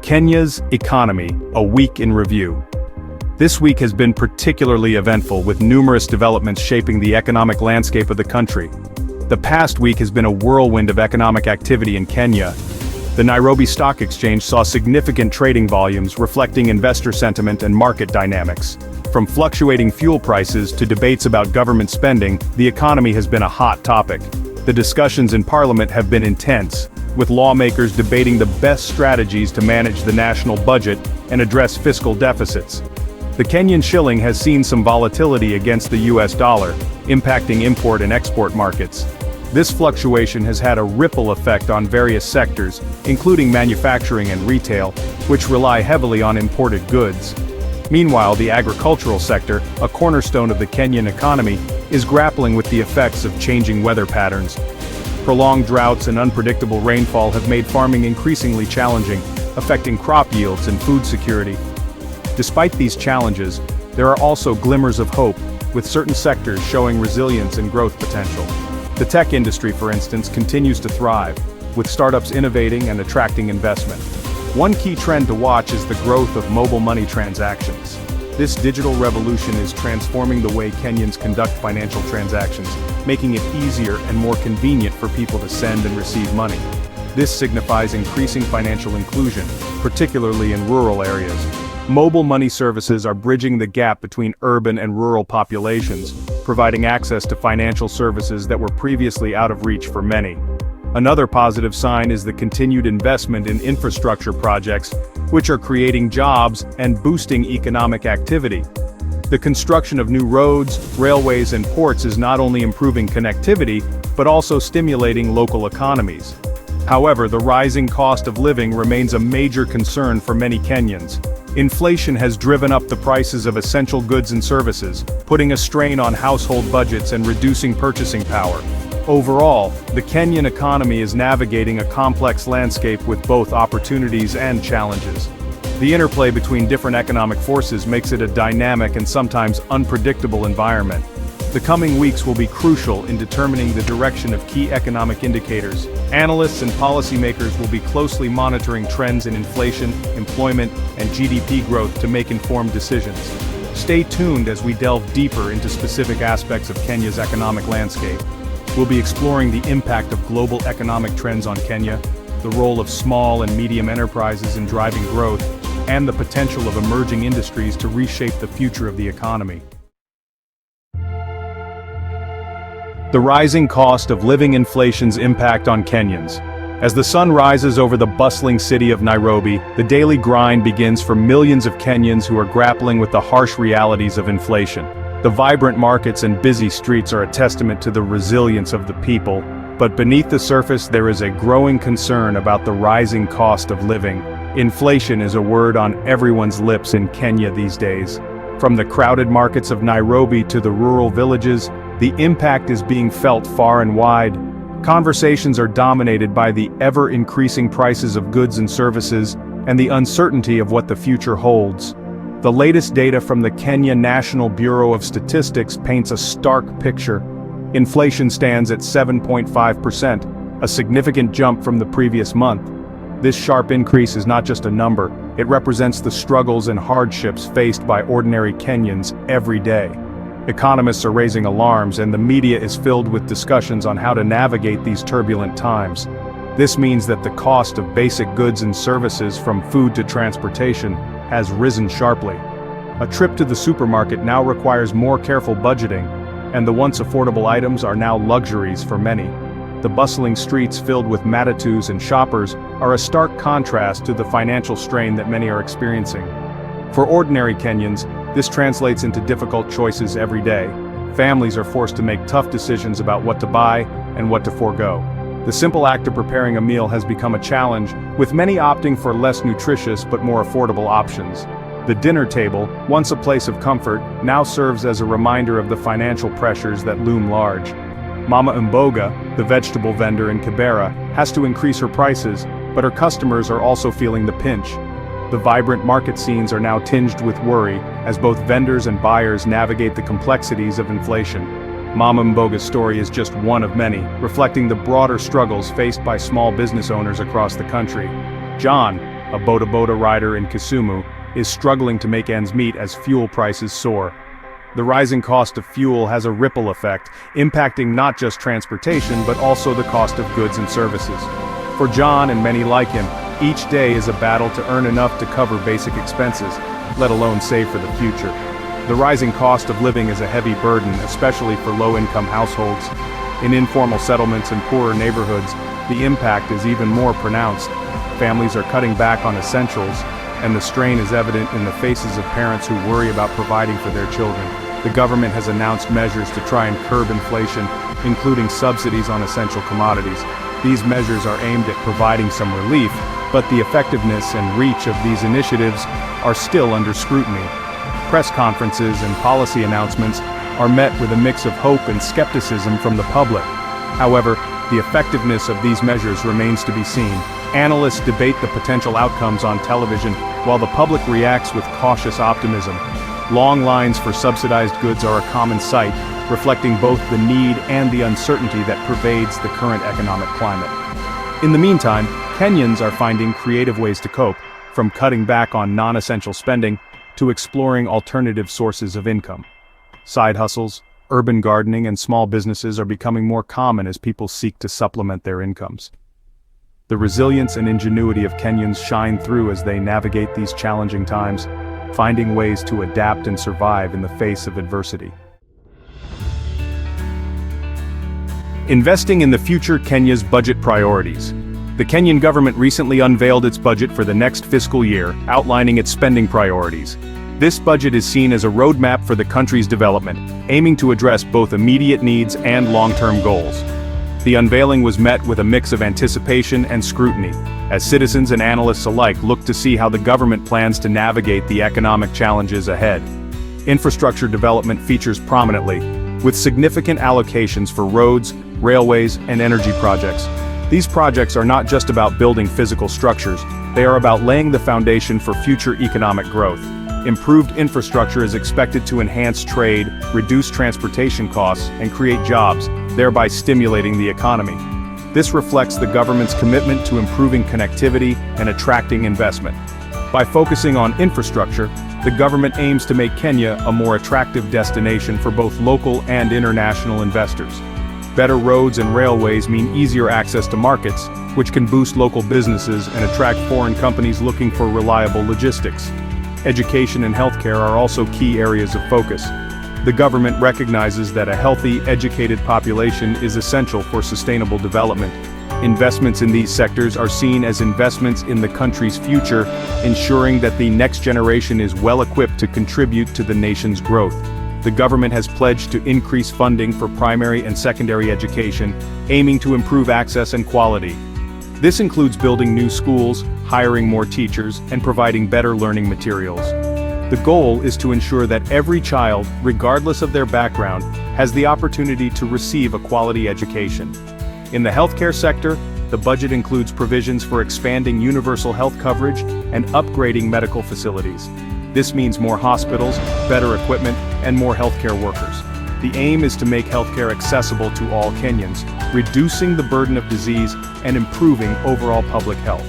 Kenya's economy, a week in review. This week has been particularly eventful, with numerous developments shaping the economic landscape of the country. The past week has been a whirlwind of economic activity in Kenya. The Nairobi Stock Exchange saw significant trading volumes reflecting investor sentiment and market dynamics. From fluctuating fuel prices to debates about government spending, the economy has been a hot topic. The discussions in Parliament have been intense, with lawmakers debating the best strategies to manage the national budget and address fiscal deficits. The Kenyan shilling has seen some volatility against the US dollar, impacting import and export markets. This fluctuation has had a ripple effect on various sectors, including manufacturing and retail, which rely heavily on imported goods. Meanwhile, the agricultural sector, a cornerstone of the Kenyan economy, is grappling with the effects of changing weather patterns. Prolonged droughts and unpredictable rainfall have made farming increasingly challenging, affecting crop yields and food security. Despite these challenges, there are also glimmers of hope, with certain sectors showing resilience and growth potential. The tech industry, for instance, continues to thrive, with startups innovating and attracting investment. One key trend to watch is the growth of mobile money transactions. This digital revolution is transforming the way Kenyans conduct financial transactions, making it easier and more convenient for people to send and receive money. This signifies increasing financial inclusion, particularly in rural areas. Mobile money services are bridging the gap between urban and rural populations, providing access to financial services that were previously out of reach for many. Another positive sign is the continued investment in infrastructure projects, which are creating jobs and boosting economic activity. The construction of new roads, railways and ports is not only improving connectivity, but also stimulating local economies. However, the rising cost of living remains a major concern for many Kenyans. Inflation has driven up the prices of essential goods and services, putting a strain on household budgets and reducing purchasing power. Overall, the Kenyan economy is navigating a complex landscape with both opportunities and challenges. The interplay between different economic forces makes it a dynamic and sometimes unpredictable environment. The coming weeks will be crucial in determining the direction of key economic indicators. Analysts and policymakers will be closely monitoring trends in inflation, employment, and GDP growth to make informed decisions. Stay tuned as we delve deeper into specific aspects of Kenya's economic landscape. We'll be exploring the impact of global economic trends on Kenya, the role of small and medium enterprises in driving growth, and the potential of emerging industries to reshape the future of the economy. The rising cost of living, inflation's impact on Kenyans. As the sun rises over the bustling city of Nairobi, the daily grind begins for millions of Kenyans who are grappling with the harsh realities of inflation. The vibrant markets and busy streets are a testament to the resilience of the people, but beneath the surface there is a growing concern about the rising cost of living. Inflation is a word on everyone's lips in Kenya these days. From the crowded markets of Nairobi to the rural villages, the impact is being felt far and wide. Conversations are dominated by the ever-increasing prices of goods and services, and the uncertainty of what the future holds. The latest data from the Kenya National Bureau of Statistics paints a stark picture. Inflation stands at 7.5%, a significant jump from the previous month. This sharp increase is not just a number, it represents the struggles and hardships faced by ordinary Kenyans every day. Economists are raising alarms, and the media is filled with discussions on how to navigate these turbulent times. This means that the cost of basic goods and services, from food to transportation, has risen sharply. A trip to the supermarket now requires more careful budgeting, and the once affordable items are now luxuries for many. The bustling streets filled with matatus and shoppers are a stark contrast to the financial strain that many are experiencing. For ordinary Kenyans, this translates into difficult choices every day. Families are forced to make tough decisions about what to buy and what to forego. The simple act of preparing a meal has become a challenge, with many opting for less nutritious but more affordable options. The dinner table, once a place of comfort, now serves as a reminder of the financial pressures that loom large. Mama Mboga, the vegetable vendor in Kibera, has to increase her prices, but her customers are also feeling the pinch. The vibrant market scenes are now tinged with worry, as both vendors and buyers navigate the complexities of inflation. Mama Mboga's story is just one of many, reflecting the broader struggles faced by small business owners across the country. John, a boda rider in Kisumu, is struggling to make ends meet as fuel prices soar. The rising cost of fuel has a ripple effect, impacting not just transportation but also the cost of goods and services. For John and many like him, each day is a battle to earn enough to cover basic expenses, let alone save for the future. The rising cost of living is a heavy burden, especially for low-income households. In informal settlements and poorer neighborhoods, the impact is even more pronounced. Families are cutting back on essentials, and the strain is evident in the faces of parents who worry about providing for their children. The government has announced measures to try and curb inflation, including subsidies on essential commodities. These measures are aimed at providing some relief, but the effectiveness and reach of these initiatives are still under scrutiny. Press conferences and policy announcements are met with a mix of hope and skepticism from the public. However, the effectiveness of these measures remains to be seen. Analysts debate the potential outcomes on television, while the public reacts with cautious optimism. Long lines for subsidized goods are a common sight, reflecting both the need and the uncertainty that pervades the current economic climate. In the meantime, Kenyans are finding creative ways to cope, from cutting back on non-essential spending to exploring alternative sources of income. Side hustles, urban gardening, and small businesses are becoming more common as people seek to supplement their incomes. The resilience and ingenuity of Kenyans shine through as they navigate these challenging times, finding ways to adapt and survive in the face of adversity. Investing in the future. Kenya's budget priorities. The Kenyan government recently unveiled its budget for the next fiscal year, outlining its spending priorities. This budget is seen as a roadmap for the country's development, aiming to address both immediate needs and long-term goals. The unveiling was met with a mix of anticipation and scrutiny, as citizens and analysts alike look to see how the government plans to navigate the economic challenges ahead. Infrastructure development features prominently, with significant allocations for roads, railways, and energy projects. These projects are not just about building physical structures, they are about laying the foundation for future economic growth. Improved infrastructure is expected to enhance trade, reduce transportation costs, and create jobs, thereby stimulating the economy. This reflects the government's commitment to improving connectivity and attracting investment. By focusing on infrastructure, the government aims to make Kenya a more attractive destination for both local and international investors. Better roads and railways mean easier access to markets, which can boost local businesses and attract foreign companies looking for reliable logistics. Education and healthcare are also key areas of focus. The government recognizes that a healthy, educated population is essential for sustainable development. Investments in these sectors are seen as investments in the country's future, ensuring that the next generation is well equipped to contribute to the nation's growth. The government has pledged to increase funding for primary and secondary education, aiming to improve access and quality. This includes building new schools, hiring more teachers, and providing better learning materials. The goal is to ensure that every child, regardless of their background, has the opportunity to receive a quality education. In the healthcare sector, the budget includes provisions for expanding universal health coverage and upgrading medical facilities. This means more hospitals, better equipment, and more healthcare workers. The aim is to make healthcare accessible to all Kenyans, reducing the burden of disease and improving overall public health.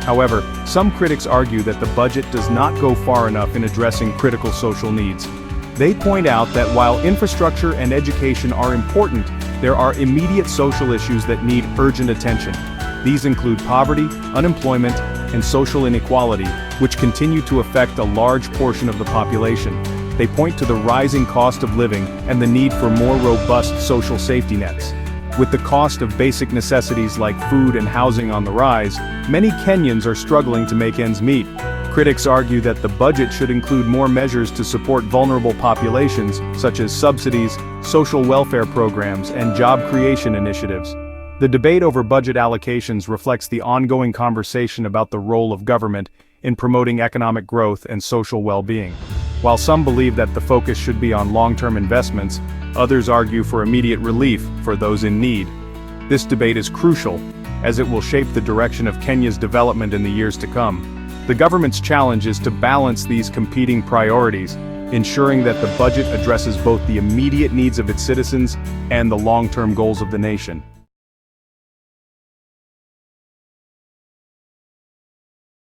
However, some critics argue that the budget does not go far enough in addressing critical social needs. They point out that while infrastructure and education are important, there are immediate social issues that need urgent attention. These include poverty, unemployment, and social inequality, which continue to affect a large portion of the population. They point to the rising cost of living and the need for more robust social safety nets. With the cost of basic necessities like food and housing on the rise, many Kenyans are struggling to make ends meet. Critics argue that the budget should include more measures to support vulnerable populations, such as subsidies, social welfare programs, and job creation initiatives. The debate over budget allocations reflects the ongoing conversation about the role of government in promoting economic growth and social well-being. While some believe that the focus should be on long-term investments, others argue for immediate relief for those in need. This debate is crucial, as it will shape the direction of Kenya's development in the years to come. The government's challenge is to balance these competing priorities, ensuring that the budget addresses both the immediate needs of its citizens and the long-term goals of the nation.